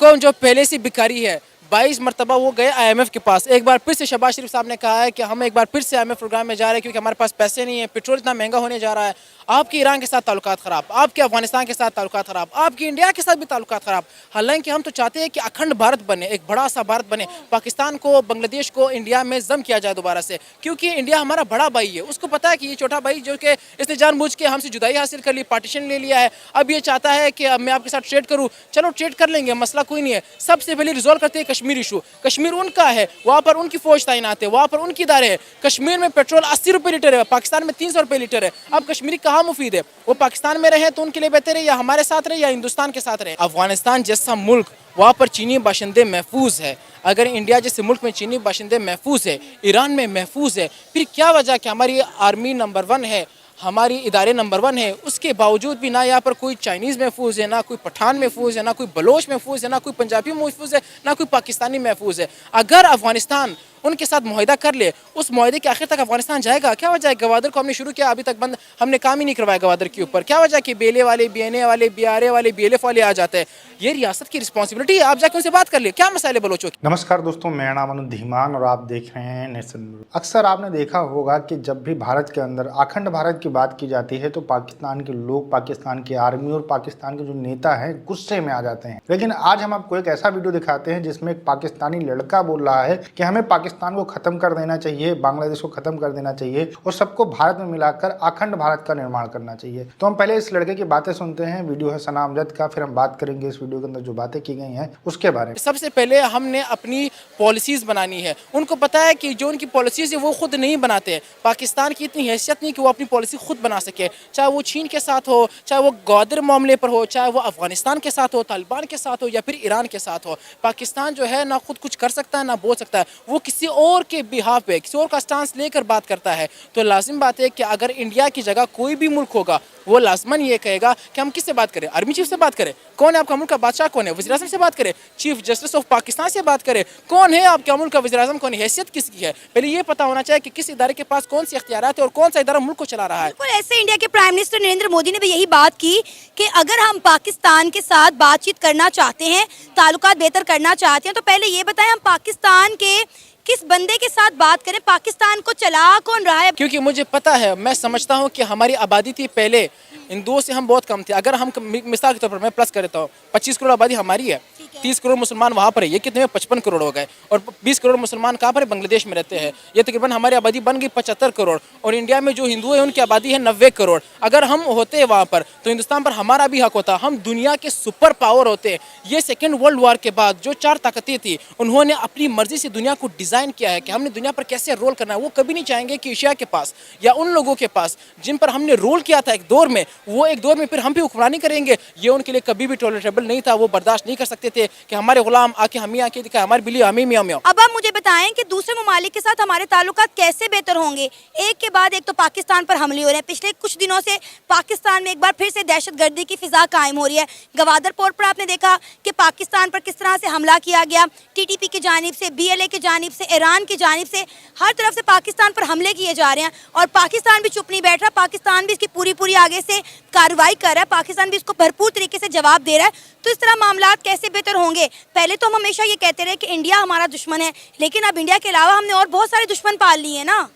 कौम जो पहले से भिखारी है, 22 मरतबा वो गए IMF के पास। एक बार फिर से शहबाज शरीफ साहब ने कहा है कि हम एक बार फिर से IMF प्रोग्राम में जा रहे हैं क्योंकि हमारे पास पैसे नहीं है, पेट्रोल इतना महंगा होने जा रहा है। आपके ईरान के साथ ताल्लुकात ख़राब, आपके अफगानिस्तान के साथ ताल्लुकात ख़राब, आपकी इंडिया के साथ भी ताल्लुकात ख़राब। हालांकि हम तो चाहते हैं कि अखंड भारत बने, एक बड़ा सा भारत बने, पाकिस्तान को, बांग्लादेश को इंडिया में जम किया जाए दोबारा से, क्योंकि इंडिया हमारा बड़ा भाई है। उसको पता है कि ये छोटा भाई जो कि इसने जानबूझ के हमसे जुदाई हासिल कर ली, पार्टीशन ले लिया है, अब ये चाहता है कि अब मैं आपके साथ ट्रेड करूँ। चलो ट्रेड कर लेंगे, मसला कोई नहीं है। सबसे पहले रिजॉल्व करते हैं कश्मीर इशू। कश्मीर उनका है, वहाँ पर उनकी फौज तैनात है, वहाँ पर उनकी इदारे हैं। कश्मीर में पेट्रोल 80 रुपये लीटर है, पाकिस्तान में 300 रुपये लीटर है। अब कश्मीरी कहाँ मुफीद है? वो पाकिस्तान में रहे तो उनके लिए बेहतर है, या हमारे साथ रहे या हिंदुस्तान के साथ रहे। अफगानिस्तान जैसा मुल्क, वहाँ पर चीनी बाशिंदे महफूज है। अगर इंडिया जैसे मुल्क में चीनी बाशिंदे महफूज है, ईरान में महफूज है, फिर क्या वजह कि हमारी आर्मी नंबर 1 है, हमारी इदारे नंबर 1 है, उसके बावजूद भी ना यहाँ पर कोई चाइनीज़ महफूज है, ना कोई पठान महफूज है, ना कोई बलोच महफूज है, ना कोई पंजाबी महफूज है, ना कोई पाकिस्तानी महफूज है। अगर अफगानिस्तान उनके साथ मुआहदा कर ले, उस मुआहदे के आखिर तक अफगानिस्तान जाएगा? क्या वजह है? गवादर को हमने शुरू किया, अभी तक बंद, हमने काम ही नहीं करवाया गवादर के ऊपर। क्या वजह कि बेले वाले, BNA वाले, BRA वाले, BLF वाले आ जाते हैं? ये रियासत की रिस्पॉन्सिबिलिटी है, आप जाके उनसे बात कर ले, क्या मसाले बलोचों के? नमस्कार दोस्तों, मेरा नाम अनुज धीमान और आप देख रहे हैं नेशन न्यूज़। अक्सर आपने देखा होगा कि जब भी भारत के अंदर अखंड भारत की बात की जाती है तो पाकिस्तान के लोग, पाकिस्तान की आर्मी और पाकिस्तान के जो नेता हैं गुस्से में आ जाते हैं। लेकिन आज हम आपको एक ऐसा वीडियो दिखाते हैं जिसमें एक पाकिस्तानी लड़का बोल रहा है कि हमें पाकिस्तान को खत्म कर देना चाहिए, बांग्लादेश को खत्म कर देना चाहिए और सबको भारत में मिलाकर अखंड भारत का निर्माण करना चाहिए। तो हम पहले इस लड़के की बातें सुनते हैं। वीडियो है सना अमजद का, फिर हम बात करेंगे इस वीडियो के अंदर जो बातें की गई हैं उसके बारे में। सबसे पहले हमने अपनी पॉलिसीज़ बनानी है। उनको पता है कि जो उनकी पॉलिसीज़ है वो खुद नहीं बनाते हैं। पाकिस्तान की इतनी हैसियत नहीं कि वो अपनी पॉलिसी खुद बना सके, चाहे वो चीन के साथ हो, चाहे वो ग्वादर मामले पर हो, चाहे वो अफगानिस्तान के साथ हो, तालिबान के साथ हो, या फिर ईरान के साथ हो। पाकिस्तान जो है ना खुद कुछ कर सकता है ना बोल सकता है, वो किसी और के बिहाफ पे, किसी और का स्टांस लेकर बात करता है। तो लाजिम बात है कि अगर इंडिया की जगह कोई भी मुल्क होगा, वो लाजमन ये कहेगा कि हम किससे बात करें? आर्मी चीफ से बात करें? कौन है आपका मुल्क का बादशाह? कौन है? वज़ीर आज़म से बात करें? चीफ जस्टिस ऑफ पाकिस्तान से बात करें? कौन है आपका मुल्क का वज़ीर आज़म? कौन है? हैसियत किसकी है? पहले ये पता होना चाहिए कि किस इदारे के पास कौन सी इख्तियारात है और कौन सा इदारा मुल्क को चला रहा है। बिल्कुल ऐसे इंडिया के प्राइम मिनिस्टर नरेंद्र मोदी ने भी यही बात की कि अगर हम पाकिस्तान के साथ बातचीत करना चाहते हैं, ताल्लुकात बेहतर करना चाहते हैं, तो पहले ये बताएं हम पाकिस्तान के किस बंदे के साथ बात करें, पाकिस्तान को चला कौन रहा है? क्योंकि मुझे पता है, मैं समझता हूँ कि हमारी आबादी थी पहले, हिंदुओं से हम बहुत कम थे। अगर हम मिसाल के तौर पर मैं प्लस करता हूँ, 25 करोड़ आबादी हमारी है, 30 करोड़ मुसलमान वहाँ पर है, ये कितने में 55 करोड़ हो गए, और 20 करोड़ मुसलमान कहाँ पर है? बांग्लादेश में रहते हैं। ये तकरीबन हमारी आबादी बन गई 75 करोड़, और इंडिया में जो हिंदू है उनकी आबादी है 90 करोड़। अगर हम होते वहाँ पर तो हिंदुस्तान पर हमारा भी हक होता, हम दुनिया के सुपर पावर होते। ये सेकेंड वर्ल्ड वॉर के बाद जो 4 ताकतें थी, उन्होंने अपनी मर्जी से दुनिया को डिज़ाइन किया है कि हमने दुनिया पर कैसे रोल करना है। वो कभी नहीं चाहेंगे कि एशिया के पास या उन लोगों के पास जिन पर हमने रोल किया था एक दौर में, वो एक दौर में फिर हम भी हुक्मरानी करेंगे। ये उनके लिए कभी भी टॉलरेबल नहीं था। वो बर्दाश्त नहीं कर सकते थे कि हमारे गुलाम आके हमें आके दिखाए, हमारी बिल्ली हमें मियाँ मियाँ। अब आप मुझे बताएं कि दूसरे ममालिक के साथ हमारे ताल्लुकात कैसे बेहतर होंगे? एक के बाद एक तो पाकिस्तान पर हमले हो रहे हैं। पिछले कुछ दिनों से पाकिस्तान में एक बार फिर से दहशतगर्दी की फिजा कायम हो रही है। गवादर पोर्ट पर आपने देखा कि पाकिस्तान पर किस तरह से हमला किया गया, TTP की जानिब से, BLA की जानिब से, ईरान की जानिब से, हर तरफ से पाकिस्तान पर हमले किए जा रहे हैं। और पाकिस्तान भी चुप नहीं बैठ रहा, पाकिस्तान भी इसकी पूरी आगे से कार्रवाई कर रहा है, पाकिस्तान भी इसको भरपूर तरीके से जवाब दे रहा है। तो इस तरह मामलात कैसे बेहतर होंगे? पहले तो हम हमेशा ये कहते रहे कि इंडिया हमारा दुश्मन है, लेकिन अब इंडिया के अलावा हमने और बहुत सारे दुश्मन पाल लिए हैं ना।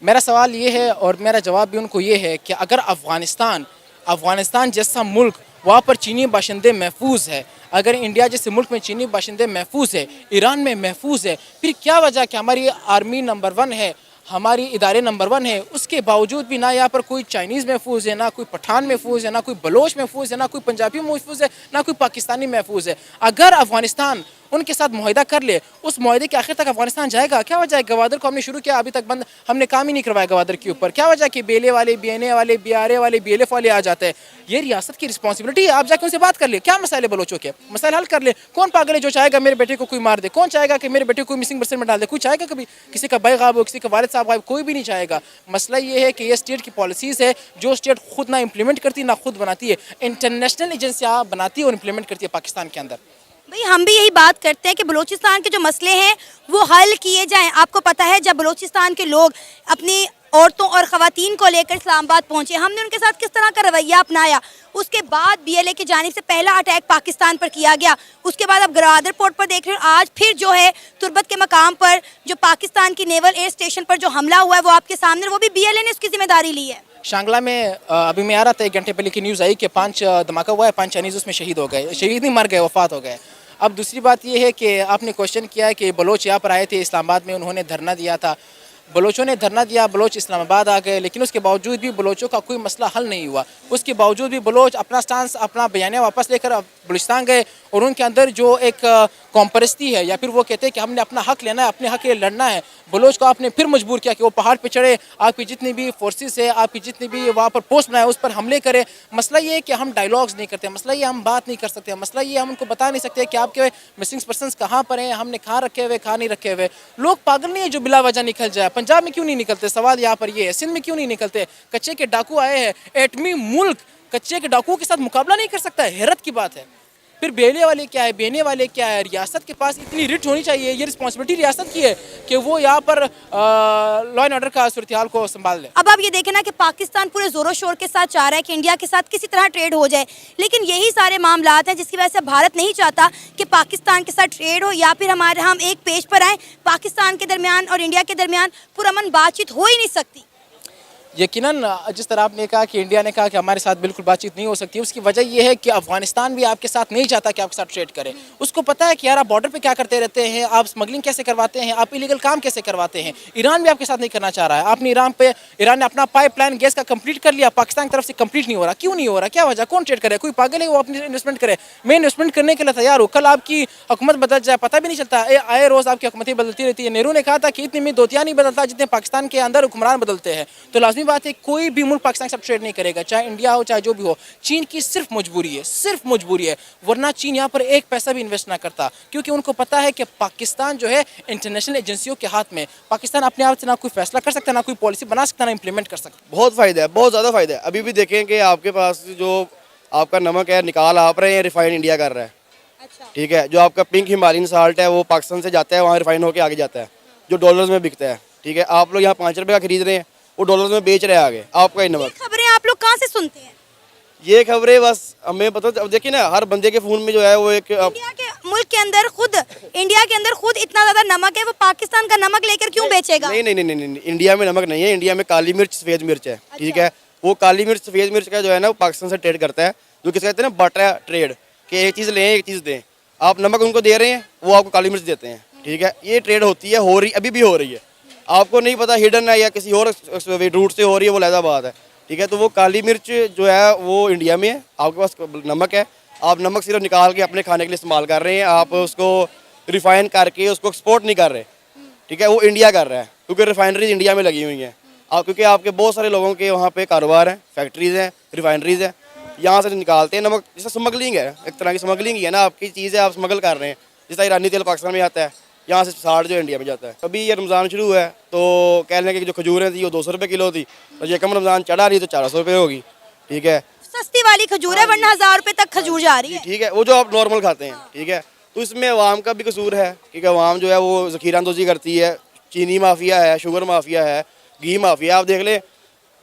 मेरा सवाल ये है और मेरा जवाब भी उनको ये है कि अगर अफगानिस्तान जैसा मुल्क, वहाँ पर चीनी बाशिंदे महफूज है, अगर इंडिया जैसे मुल्क में चीनी बाशिंदे महफूज है, ईरान में महफूज है, फिर क्या वजह कि हमारी आर्मी नंबर 1 है, हमारी इदारे नंबर 1 है, उसके बावजूद भी ना यहाँ पर कोई चाइनीज़ महफूज है, ना कोई पठान महफूज है, ना कोई बलोच महफूज है, ना कोई पंजाबी महफूज है, ना कोई पाकिस्तानी महफूज है। अगर अफगानिस्तान उनके साथ मुआहदा कर ले, उस मुआहदे के आखिर तक अफगानिस्तान जाएगा? क्या वजह है? गवादर को हमने शुरू किया, अभी तक बंद, हमने काम ही नहीं करवाया गवादर के ऊपर। क्या वजह कि बेले वाले, BNA वाले, BRA वाले, BLF वाले आ जाते हैं? ये रियासत की रिस्पॉन्सिबिलिटी है, आप जाके उनसे बात कर ले, क्या मसाले बलोचों के? मसाले हल कर ले। कौन पागल है जो चाहेगा मेरे बेटे को कोई मार दे? कौन चाहेगा कि मेरे बेटे को मिसिंग पर्सन में डाल दे? कोई चाहेगा कभी किसी का भाई गायब हो, किसी का वालिद साहब गायब? कोई भी नहीं चाहेगा। मसला ये है कि ये स्टेट की पॉलिसीज़ है जो स्टेट खुद ना इम्प्लीमेंट करती, ना खुद बनाती है, इंटरनेशनल एजेंसियाँ बनाती है और इम्प्लीमेंट करती है पाकिस्तान के अंदर। भाई हम भी यही बात करते हैं कि बलूचिस्तान के जो मसले हैं वो हल किए जाएं। आपको पता है जब बलूचिस्तान के लोग अपनी औरतों और ख़वातीन को लेकर इस्लामाबाद पहुंचे, हमने उनके साथ किस तरह का रवैया अपनाया। उसके बाद BLA की जानिब से पहला अटैक पाकिस्तान पर किया गया। उसके बाद अब गवादर पोर्ट पर देख रहे हो, आज फिर जो है तुर्बत के मकाम पर जो पाकिस्तान की नेवल एयर स्टेशन पर जो हमला हुआ है वो आपके सामने, वो भी BLA ने उसकी जिम्मेदारी ली है। शांगला में अभी मैं आ रहा था, 1 घंटे पहले की न्यूज़ आई कि 5 धमाका हुआ है, 5 चाइनीज़ उसमें शहीद हो गए, शहीद नहीं मर गए, वफात हो गए। अब दूसरी बात ये है कि आपने क्वेश्चन किया है कि बलोच यहाँ पर आए थे इस्लामाबाद में, उन्होंने धरना दिया था। बलोचों ने धरना दिया, बलोच इस्लामाबाद आ गए, लेकिन उसके बावजूद भी बलोचों का कोई मसला हल नहीं हुआ। उसके बावजूद भी बलोच अपना स्टांस, अपना बयानिया वापस लेकर बलूचिस्तान गए और उनके अंदर जो एक कॉम्परस्ती है या फिर वो कहते हैं कि हमने अपना हक लेना है, अपने हक के लिए लड़ना है, बलोच को आपने फिर मजबूर किया कि वो पहाड़ पे चढ़े, आपकी जितनी भी फोर्सेस है, आपकी जितनी भी वहाँ पर पोस्ट बनाए उस पर हमले करें। मसला ये है कि हम डायलॉग्स नहीं करते, मसला ये हम बात नहीं कर सकते, मसला ये हम उनको बता नहीं सकते कि आपके मिसिंग पर्सनस कहाँ पर हैं, हमने कहाँ रखे हुए, कहाँ नहीं रखे हुए। लोग पागल नहीं है जो बिला वजह निकल जाए। पंजाब में क्यों नहीं निकलते, सवाल यहाँ पर ये है। सिंध में क्यों नहीं निकलते? कच्चे के डाकू आए हैं, एटमी मुल्क कच्चे के डाकुओं के साथ मुकाबला नहीं कर सकता है, हैरत की बात है। फिर बेले वाले क्या है, बेने वाले क्या है? रियासत के पास इतनी रिच होनी चाहिए, ये रिस्पॉन्सिबिलिटी रियासत की है कि वो यहाँ पर लॉ एंड ऑर्डर का सूरत हाल को संभाल ले। अब आप ये देखें ना कि पाकिस्तान पूरे जोरों शोर के साथ चाह रहा है कि इंडिया के साथ किसी तरह ट्रेड हो जाए, लेकिन यही सारे मामलात हैं जिसकी वजह से भारत नहीं चाहता कि पाकिस्तान के साथ ट्रेड हो या फिर हम एक पेज पर आए। पाकिस्तान के दरमियान और इंडिया के दरमियान पुरअमन बातचीत हो ही नहीं सकती। यकीनन जिस तरह आपने कहा कि इंडिया ने कहा कि हमारे साथ बिल्कुल बातचीत नहीं हो सकती, उसकी वजह यह है कि अफगानिस्तान भी आपके साथ नहीं चाहता कि आपके साथ ट्रेड करे। उसको पता है कि यार आप बॉर्डर पे क्या करते रहते हैं, आप स्मगलिंग कैसे करवाते हैं, आप इलीगल काम कैसे करवाते हैं। ईरान भी आपके साथ नहीं करना चाह रहा है। आपने ईरान ने अपना पाइपलाइन गैस का कंप्लीट कर लिया, पाकिस्तान की तरफ से कंप्लीट नहीं हो रहा। क्यों नहीं हो रहा, क्या वजह? कौन ट्रेड करे? कोई पागल है वो अपनी इन्वेस्टमेंट करे? मैं इन्वेस्टमेंट करने के लिए तैयार हूँ। कल आपकी हुकूमत बदल जाए, पता भी नहीं चलता। आए रोज़ आपकी हुकूमतें बदलती रहती है। नेहरू ने कहा था कि इतनी में दोतिया नहीं बदलता जितने पाकिस्तान के अंदर हुक्मरान बदलते हैं। तो लाजमी बात है कोई भी मुल्क पाकिस्तान के साथ ट्रेड नहीं करेगा, चाहे इंडिया हो चाहे जो भी हो। चीन की सिर्फ मजबूरी है, सिर्फ मजबूरी है, वरना चीन यहाँ पर एक पैसा भी इन्वेस्ट ना करता, क्योंकि उनको पता है कि पाकिस्तान जो है इंटरनेशनल एजेंसियों के हाथ में। पाकिस्तान अपने आप से ना कोई फैसला कर सकता, ना कोई पॉलिसी बना सकता, ना इम्प्लीमेंट कर सकता। बहुत फ़ायदा है, बहुत ज़्यादा फ़ायदा है। अभी भी देखें कि आपके पास जो आपका नमक है निकाल आप रहे हैं, रिफाइंड इंडिया कर रहा है। अच्छा। ठीक है, जो आपका पिंक हिमालयन साल्ट है वो पाकिस्तान से जाता है, वहाँ रिफाइन होकर आगे जाता है, जो डॉलर्स में बिकता है। ठीक है, आप लोग यहाँ 5 रुपये का खरीद रहे हैं, वो डॉलर्स में बेच रहे हैं आगे आपका ही नमक। खबरें आप लोग कहाँ से सुनते हैं? ये खबरें बस हमें पता। अब देखिए ना, हर बंदे के फ़ोन में जो है वो एक इंडिया के अंदर खुद इतना ज्यादा नमक है, वो पाकिस्तान का नमक लेकर क्यों बेचेगा? नहीं नहीं नहीं नहीं, इंडिया में नमक नहीं है, इंडिया में काली मिर्च सफ़ेद मिर्च है। ठीक है, वो काली मिर्च सफ़ेद मिर्च का जो है ना वो पाकिस्तान से ट्रेड करता है, जो किसे कहते हैं ना बाटा ट्रेड, कि एक चीज़ लें एक चीज़ दें। आप नमक उनको दे रहे हैं, वो आपको काली मिर्च देते हैं। ठीक है, ये ट्रेड होती है, हो रही, अभी भी हो रही है। आपको नहीं पता हिडन है या किसी और रूट से हो रही है, वो लहदा बात है। ठीक है, तो वो काली मिर्च जो है वो इंडिया में है, आपके पास नमक है, आप नमक सिर्फ निकाल के अपने खाने के लिए इस्तेमाल कर रहे हैं, आप उसको रिफाइन करके उसको एक्सपोर्ट नहीं कर रहे। ठीक है, वो इंडिया कर रहा है, क्योंकि रिफाइनरीज इंडिया में लगी हुई हैं। क्योंकि आपके बहुत सारे लोगों के वहाँ पे कारोबार हैं, फैक्ट्रीज़ हैं, रिफाइनरीज़ हैं, यहाँ से निकालते हैं नमक। जैसे स्मगलिंग है, एक तरह की स्मगलिंग ही है ना, आपकी चीज़ है, आप स्मगल कर रहे हैं। जैसा ईरानी तेल पाकिस्तान में आता है, यहाँ से साड़ जो इंडिया में जाता है। अभी ये रमज़ान शुरू है तो कह लें कि जो खजूरें थी वो 200 रुपये किलो थी, तो ये कम रमज़ान चढ़ा रही तो 400 रुपये होगी। ठीक है, सस्ती वाली खजूर है, वरना 1000 रुपए तक खजूर जा रही है। ठीक है, वो जो आप नॉर्मल खाते हैं। ठीक है, तो इसमें अवाम का भी कसूर है, क्योंकि अवाम जो है वो ज़ख़ीरा अंदोज़ी करती है। चीनी माफिया है, शुगर माफिया है, घी माफिया। आप देख लें,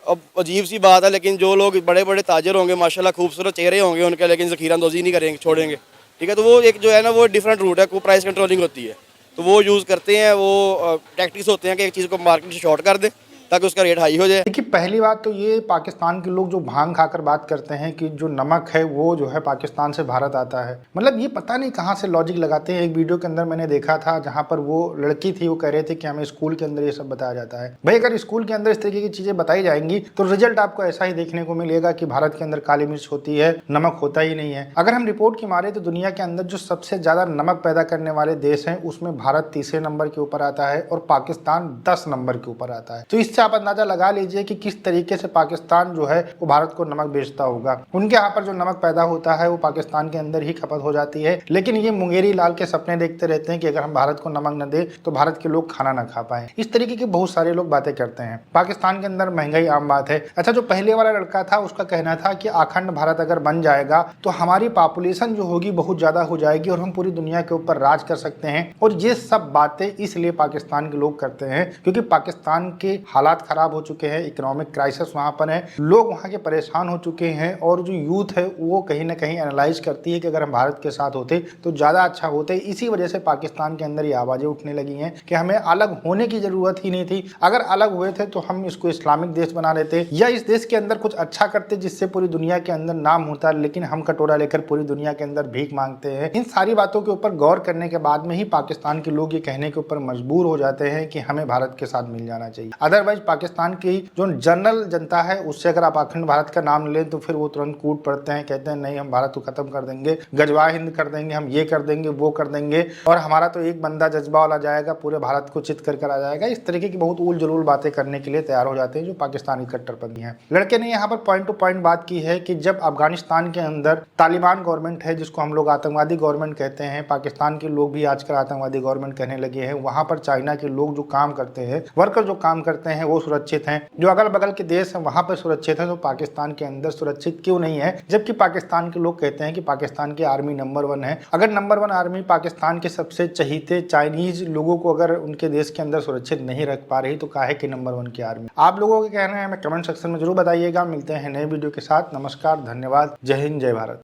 अब अजीब सी बात है, लेकिन जो लोग बड़े बड़े ताजर होंगे, माशाल्लाह खूबसूरत चेहरे होंगे उनके, लेकिन ज़ख़ीरा अंदोज़ी नहीं करेंगे, छोड़ेंगे। ठीक है, तो वो एक जो है ना वो डिफरेंट रूट है, को प्राइस कंट्रोलिंग होती है, तो वो यूज़ करते हैं, वो टैक्टिक्स होते हैं कि एक चीज़ को मार्केट से शॉर्ट कर दे ताकि उसका रेट हाई हो जाए। देखिए, पहली बात तो ये पाकिस्तान के लोग जो भांग खाकर बात करते हैं कि जो नमक है वो जो है पाकिस्तान से भारत आता है, मतलब ये पता नहीं कहाँ से लॉजिक लगाते हैं। एक वीडियो के अंदर मैंने देखा था जहाँ पर वो लड़की थी, वो कह रहे थे कि हमें स्कूल के अंदर ये सब बताया जाता है। भाई, अगर स्कूल के अंदर इस तरीके की चीज़ें बताई जाएंगी तो रिजल्ट आपको ऐसा ही देखने को मिलेगा कि भारत के अंदर काली मिर्च होती है, नमक होता ही नहीं है। अगर हम रिपोर्ट की मारे तो दुनिया के अंदर जो सबसे ज़्यादा नमक पैदा करने वाले देश हैं उसमें भारत तीसरे नंबर के ऊपर आता है और पाकिस्तान 10 नंबर के ऊपर आता है। तो इससे आप अंदाजा लगा लीजिए कि किस तरीके से पाकिस्तान जो है वो भारत को नमक बेचता होगा। उनके यहाँ पर जो नमक पैदा होता है वो पाकिस्तान के अंदर ही खपत हो जाती है, लेकिन ये मुंगेरी लाल के सपने देखते रहते हैं कि अगर हम भारत को नमक न दे तो भारत के लोग खाना ना खा पाए। इस तरीके के बहुत सारे लोग बातें करते हैं। पाकिस्तान के अंदर महंगाई आम बात है। अच्छा, जो पहले वाला लड़का था उसका कहना था कि अखंड भारत अगर बन जाएगा तो हमारी पॉपुलेशन जो होगी बहुत ज्यादा हो जाएगी और हम पूरी दुनिया के ऊपर राज कर सकते हैं। और ये सब बातें इसलिए पाकिस्तान के लोग करते हैं क्योंकि पाकिस्तान के हालात हालात खराब हो चुके हैं, इकोनॉमिक क्राइसिस वहाँ पर है, लोग वहाँ के परेशान हो चुके हैं और जो यूथ है वो कहीं ना कहीं एनालाइज करती है कि अगर हम भारत के साथ होते तो ज़्यादा अच्छा होते। इसी वजह से पाकिस्तान के अंदर ये आवाज़ें उठने लगी हैं कि हमें अलग होने की ज़रूरत ही नहीं थी, अगर अलग हुए थे तो हम इसको इस्लामिक देश बना लेते या इस देश के अंदर कुछ अच्छा करते जिससे पूरी दुनिया के अंदर नाम होता, लेकिन हम कटोरा लेकर पूरी दुनिया के अंदर भीख मांगते हैं। इन सारी बातों के ऊपर गौर करने के बाद में ही पाकिस्तान के लोग ये कहने के ऊपर मजबूर हो जाते हैं कि हमें भारत के साथ मिल जाना चाहिए। अदरवाइज पाकिस्तान की जो जनरल जनता है उससे अगर आप अखंड भारत का नाम लें तो फिर वो तुरंत कूद पड़ते हैं, कहते हैं नहीं हम भारत को खत्म कर देंगे, गजवा हिंद कर देंगे, हम ये कर देंगे वो कर देंगे और हमारा तो एक बंदा जज्बा वाला जाएगा, पूरे भारत को चित कर आ जाएगा। इस तरीके की बहुत उल जलूल बातें करने के लिए तैयार हो जाते हैं जो पाकिस्तानी कट्टरपंथी हैं। लड़के ने यहाँ पर पॉइंट टू पॉइंट बात की है कि जब अफगानिस्तान के अंदर तालिबान गवर्नमेंट है जिसको हम लोग आतंकवादी गवर्नमेंट कहते हैं, पाकिस्तान के लोग भी आजकल आतंकवादी गवर्नमेंट कहने लगे हैं, वहां पर चाइना के लोग जो काम करते हैं, वर्कर जो काम करते हैं वो सुरक्षित हैं, जो अगल बगल के देश हैं वहां पर सुरक्षित है, तो पाकिस्तान के अंदर सुरक्षित क्यों नहीं है? जबकि पाकिस्तान के लोग कहते हैं कि पाकिस्तान की आर्मी नंबर 1 है। अगर नंबर 1 आर्मी पाकिस्तान के सबसे चहीते चाइनीज लोगों को अगर उनके देश के अंदर सुरक्षित नहीं रख पा रही तो काहे कि नंबर 1 की आर्मी? आप लोगों के कहना है हमें कमेंट सेक्शन में जरूर बताइएगा। मिलते हैं नए वीडियो के साथ। नमस्कार, धन्यवाद, जय हिंद, जय भारत।